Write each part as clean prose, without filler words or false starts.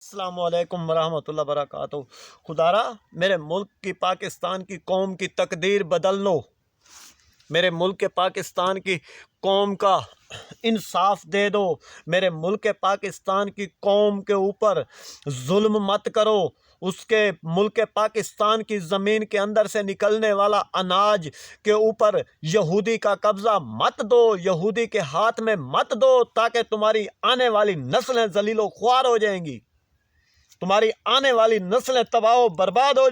السلام علیکم ورحمۃ اللہ وبرکاتہ۔ خدارا میرے ملک کی پاکستان کی قوم کی تقدیر بدل لو، میرے ملک پاکستان کی قوم کا انصاف دے دو، میرے ملک پاکستان کی قوم کے اوپر ظلم مت کرو، اس کے ملک پاکستان کی زمین کے اندر سے نکلنے والا اناج کے اوپر یہودی کا قبضہ مت دو، یہودی کے ہاتھ میں مت دو، تاکہ تمہاری آنے والی نسلیں ذلیل و خوار ہو جائیں گی، تمہاری آنے والی نسلیں تباہ و برباد ہو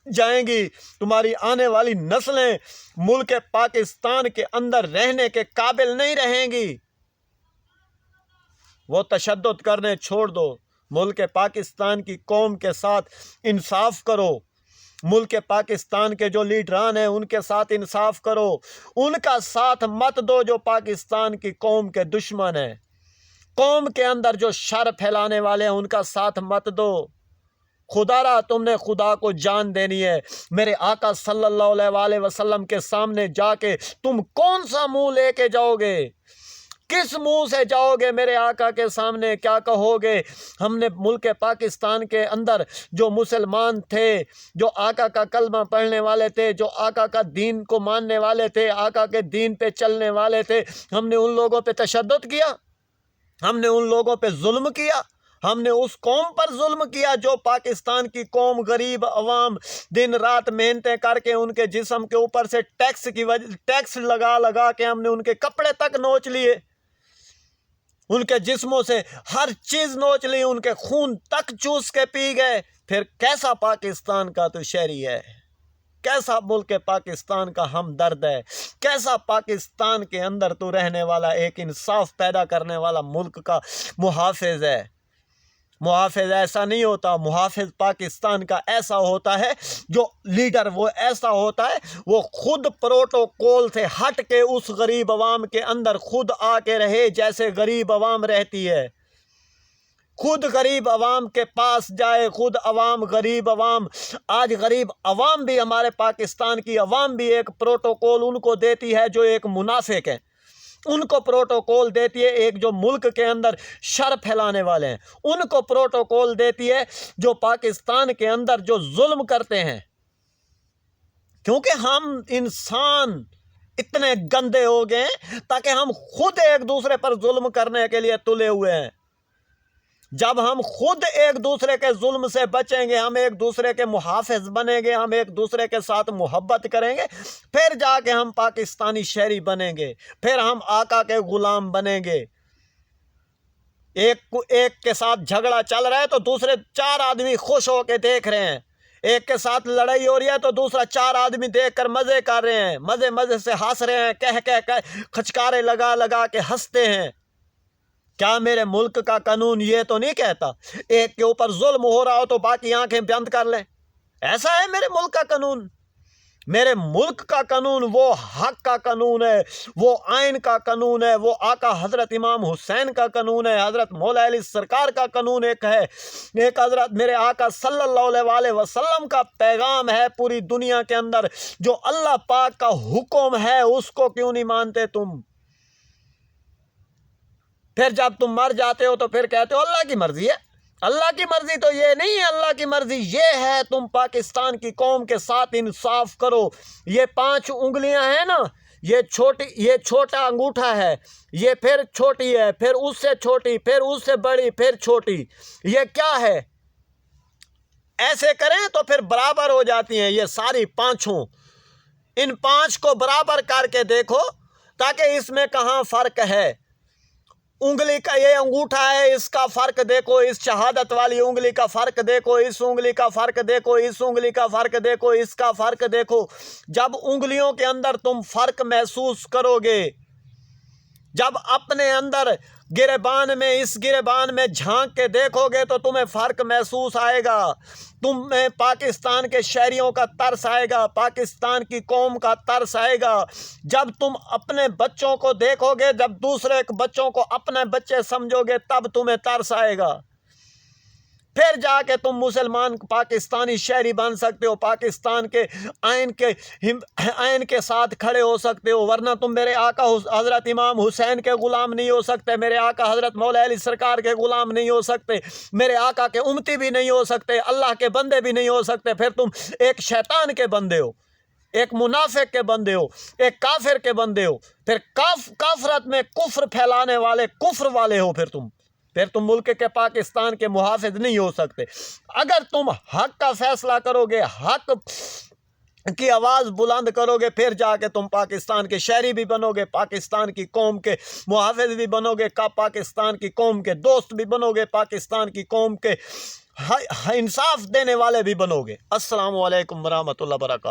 جائیں گی، تمہاری آنے والی نسلیں ملک پاکستان کے اندر رہنے کے قابل نہیں رہیں گی۔ وہ تشدد کرنے چھوڑ دو، ملک پاکستان کی قوم کے ساتھ انصاف کرو، ملک پاکستان کے جو لیڈران ہیں ان کے ساتھ انصاف کرو، ان کا ساتھ مت دو جو پاکستان کی قوم کے دشمن ہیں، قوم کے اندر جو شر پھیلانے والے ہیں ان کا ساتھ مت دو۔ خدا را تم نے خدا کو جان دینی ہے، میرے آقا صلی اللہ علیہ وآلہ وسلم کے سامنے جا کے تم کون سا منہ لے کے جاؤ گے؟ کس منہ سے جاؤ گے میرے آقا کے سامنے؟ کیا کہو گے؟ ہم نے ملک پاکستان کے اندر جو مسلمان تھے، جو آقا کا کلمہ پڑھنے والے تھے، جو آقا کا دین کو ماننے والے تھے، آقا کے دین پہ چلنے والے تھے، ہم نے ان لوگوں پہ تشدد کیا، ہم نے ان لوگوں پہ ظلم کیا، ہم نے اس قوم پر ظلم کیا جو پاکستان کی قوم غریب عوام دن رات محنتیں کر کے ان کے جسم کے اوپر سے ٹیکس لگا کے ہم نے ان کے کپڑے تک نوچ لیے، ان کے جسموں سے ہر چیز نوچ لی، ان کے خون تک چوس کے پی گئے۔ پھر کیسا پاکستان کا تو شہری ہے؟ کیسا ملک پاکستان کا ہمدرد ہے؟ کیسا پاکستان کے اندر تو رہنے والا ایک انصاف پیدا کرنے والا ملک کا محافظ ہے؟ محافظ ایسا نہیں ہوتا، محافظ پاکستان کا ایسا ہوتا ہے جو لیڈر وہ ایسا ہوتا ہے وہ خود پروٹوکول سے ہٹ کے اس غریب عوام کے اندر خود آ کے رہے جیسے غریب عوام رہتی ہے، خود غریب عوام کے پاس جائے، خود عوام غریب عوام، آج غریب عوام بھی، ہمارے پاکستان کی عوام بھی ایک پروٹوکول ان کو دیتی ہے جو ایک منافق ہے، ان کو پروٹوکول دیتی ہے ایک جو ملک کے اندر شر پھیلانے والے ہیں، ان کو پروٹوکول دیتی ہے جو پاکستان کے اندر جو ظلم کرتے ہیں، کیونکہ ہم انسان اتنے گندے ہو گئے ہیں تاکہ ہم خود ایک دوسرے پر ظلم کرنے کے لیے تلے ہوئے ہیں۔ جب ہم خود ایک دوسرے کے ظلم سے بچیں گے، ہم ایک دوسرے کے محافظ بنیں گے، ہم ایک دوسرے کے ساتھ محبت کریں گے، پھر جا کے ہم پاکستانی شہری بنیں گے، پھر ہم آقا کے غلام بنیں گے۔ ایک کے ساتھ جھگڑا چل رہا ہے تو دوسرے 4 آدمی خوش ہو کے دیکھ رہے ہیں، ایک کے ساتھ لڑائی ہو رہی ہے تو دوسرا 4 آدمی دیکھ کر مزے کر رہے ہیں، مزے سے ہنس رہے ہیں، کہہ کھچکارے لگا کے ہنستے ہیں۔ کیا میرے ملک کا قانون یہ تو نہیں کہتا ایک کے اوپر ظلم ہو رہا ہو تو باقی آنکھیں بند کر لیں؟ ایسا ہے میرے ملک کا قانون؟ میرے ملک کا قانون وہ حق کا قانون ہے، وہ آئین کا قانون ہے، وہ آقا حضرت امام حسین کا قانون ہے، حضرت مولا علی سرکار کا قانون ایک ہے، ایک حضرت میرے آقا صلی اللہ علیہ وآلہ وسلم کا پیغام ہے پوری دنیا کے اندر، جو اللہ پاک کا حکم ہے اس کو کیوں نہیں مانتے تم؟ پھر جب تم مر جاتے ہو تو پھر کہتے ہو اللہ کی مرضی ہے۔ اللہ کی مرضی تو یہ نہیں ہے، اللہ کی مرضی یہ ہے تم پاکستان کی قوم کے ساتھ انصاف کرو۔ یہ 5 انگلیاں ہیں نا، یہ چھوٹا انگوٹھا ہے، یہ پھر چھوٹی ہے، پھر اس سے چھوٹی، پھر اس سے بڑی، پھر چھوٹی، یہ کیا ہے؟ ایسے کریں تو پھر برابر ہو جاتی ہیں یہ ساری 5۔ ان 5 کو برابر کر کے دیکھو تاکہ اس میں کہاں فرق ہے۔ انگلی کا یہ انگوٹھا ہے، اس کا فرق دیکھو، اس شہادت والی انگلی کا فرق دیکھو، اس انگلی کا فرق دیکھو، اس انگلی کا فرق دیکھو، اس کا فرق دیکھو۔ جب انگلیوں کے اندر تم فرق محسوس کرو گے، جب اپنے اندر گریبان میں اس گریبان میں جھانک کے دیکھو گے تو تمہیں فرق محسوس آئے گا، تمہیں پاکستان کے شہریوں کا ترس آئے گا، پاکستان کی قوم کا ترس آئے گا۔ جب تم اپنے بچوں کو دیکھو گے، جب دوسرے بچوں کو اپنے بچے سمجھو گے، تب تمہیں ترس آئے گا۔ پھر جا کے تم مسلمان پاکستانی شہری بن سکتے ہو، پاکستان کے آئین کے ساتھ کھڑے ہو سکتے ہو، ورنہ تم میرے آقا حضرت امام حسین کے غلام نہیں ہو سکتے، میرے آقا حضرت مولا علی سرکار کے غلام نہیں ہو سکتے، میرے آقا کے امتی بھی نہیں ہو سکتے، اللہ کے بندے بھی نہیں ہو سکتے۔ پھر تم ایک شیطان کے بندے ہو، ایک منافق کے بندے ہو، ایک کافر کے بندے ہو، پھر کافرت میں کفر پھیلانے والے کفر والے ہو۔ پھر تم ملک کے پاکستان کے محافظ نہیں ہو سکتے۔ اگر تم حق کا فیصلہ کرو گے، حق کی آواز بلند کرو گے، پھر جا کے تم پاکستان کے شہری بھی بنو گے، پاکستان کی قوم کے محافظ بھی بنو گے، پاکستان کی قوم کے دوست بھی بنو گے، پاکستان کی قوم کے انصاف دینے والے بھی بنو گے۔ السلام علیکم ورحمۃ اللہ وبرکاتہ۔